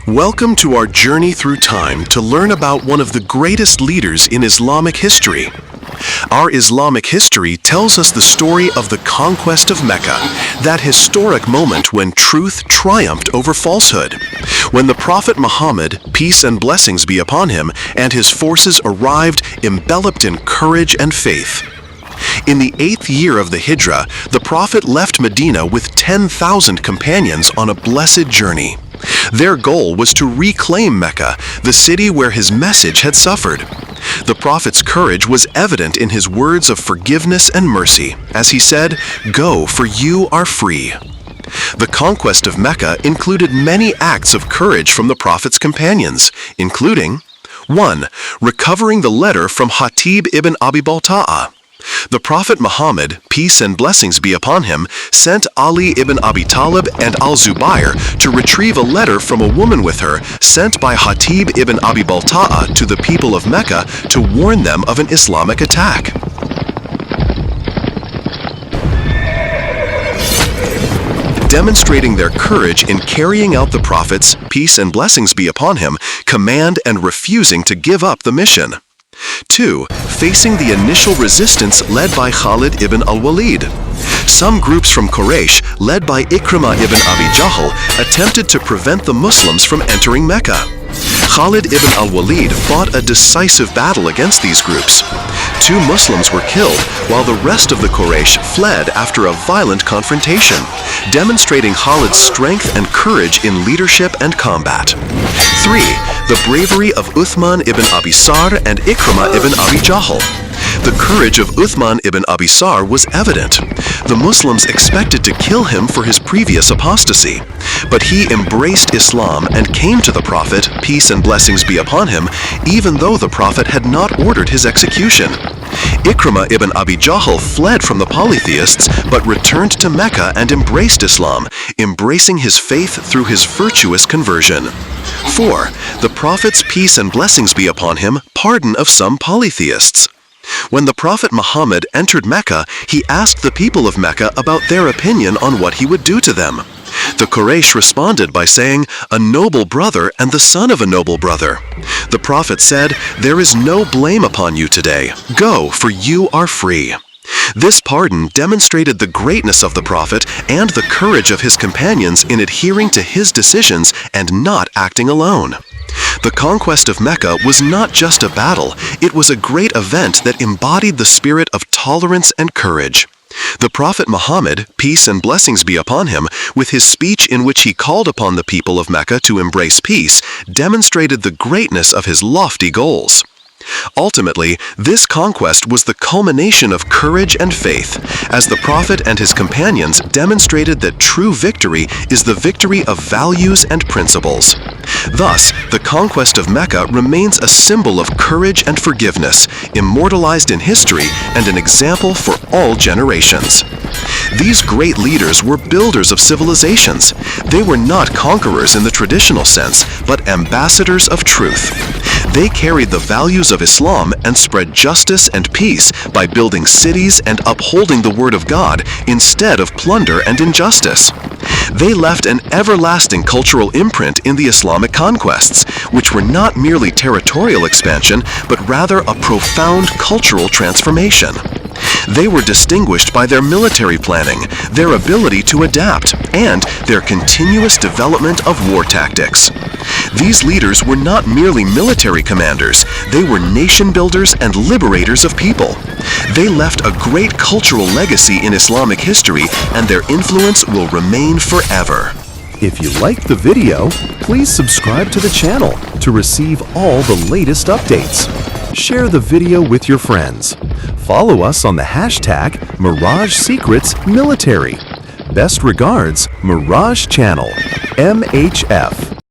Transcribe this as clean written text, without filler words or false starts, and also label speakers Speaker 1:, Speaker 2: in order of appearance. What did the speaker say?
Speaker 1: Welcome to our journey through time to learn about one of the greatest leaders in Islamic history. Our Islamic history tells us the story of the conquest of Mecca, that historic moment when truth triumphed over falsehood. When the Prophet Muhammad, peace and blessings be upon him, and his forces arrived enveloped in courage and faith. In the 8th year of the Hijrah, the Prophet left Medina with 10,000 companions on a blessed journey. Their goal was to reclaim Mecca, the city where his message had suffered. The Prophet's courage was evident in his words of forgiveness and mercy, as he said, "Go, for you are free." The conquest of Mecca included many acts of courage from the Prophet's companions, including 1. Recovering the letter from Hatib ibn Abi Balta'a. The Prophet Muhammad, peace and blessings be upon him, sent Ali ibn Abi Talib and al-Zubayr to retrieve a letter from a woman with her sent by Hatib ibn Abi Balta'a to the people of Mecca to warn them of an Islamic attack. Demonstrating their courage in carrying out the Prophet's, peace and blessings be upon him, command and refusing to give up the mission. 2. Facing the initial resistance led by Khalid ibn al-Walid. Some groups from Quraysh, led by Ikrimah ibn Abi Jahl, attempted to prevent the Muslims from entering Mecca. Khalid ibn al-Walid fought a decisive battle against these groups. 2 Muslims were killed, while the rest of the Quraysh fled after a violent confrontation, demonstrating Khalid's strength and courage in leadership and combat. 3. The bravery of Uthman ibn Abi Sar and Ikrimah ibn Abi Jahl. The courage of Uthman ibn Abi Sar was evident. The Muslims expected to kill him for his previous apostasy, but he embraced Islam and came to the Prophet, peace and blessings be upon him, even though the Prophet had not ordered his execution. Ikrimah ibn Abi Jahl fled from the polytheists but returned to Mecca and embraced Islam, embracing his faith through his virtuous conversion. 4. The Prophet's peace and blessings be upon him, pardon of some polytheists. When the Prophet Muhammad entered Mecca, he asked the people of Mecca about their opinion on what he would do to them. The Quraysh responded by saying, "A noble brother and the son of a noble brother." The Prophet said, "There is no blame upon you today. Go, for you are free." This pardon demonstrated the greatness of the Prophet and the courage of his companions in adhering to his decisions and not acting alone. The conquest of Mecca was not just a battle, it was a great event that embodied the spirit of tolerance and courage. The Prophet Muhammad, peace and blessings be upon him, with his speech in which he called upon the people of Mecca to embrace peace, demonstrated the greatness of his lofty goals. Ultimately, this conquest was the culmination of courage and faith, as the Prophet and his companions demonstrated that true victory is the victory of values and principles. Thus, the conquest of Mecca remains a symbol of courage and forgiveness, immortalized in history and an example for all generations. These great leaders were builders of civilizations. They were not conquerors in the traditional sense, but ambassadors of truth. They carried the values of Islam and spread justice and peace by building cities and upholding the word of God instead of plunder and injustice. They left an everlasting cultural imprint in the Islamic conquests, which were not merely territorial expansion, but rather a profound cultural transformation. They were distinguished by their military planning, their ability to adapt, and their continuous development of war tactics. These leaders were not merely military commanders, they were nation builders and liberators of people. They left a great cultural legacy in Islamic history, and their influence will remain forever.
Speaker 2: If you liked the video, please subscribe to the channel to receive all the latest updates. Share the video with your friends. Follow us on the hashtag #MirageSecretsMilitary. Best regards, Mirage Channel, MHF.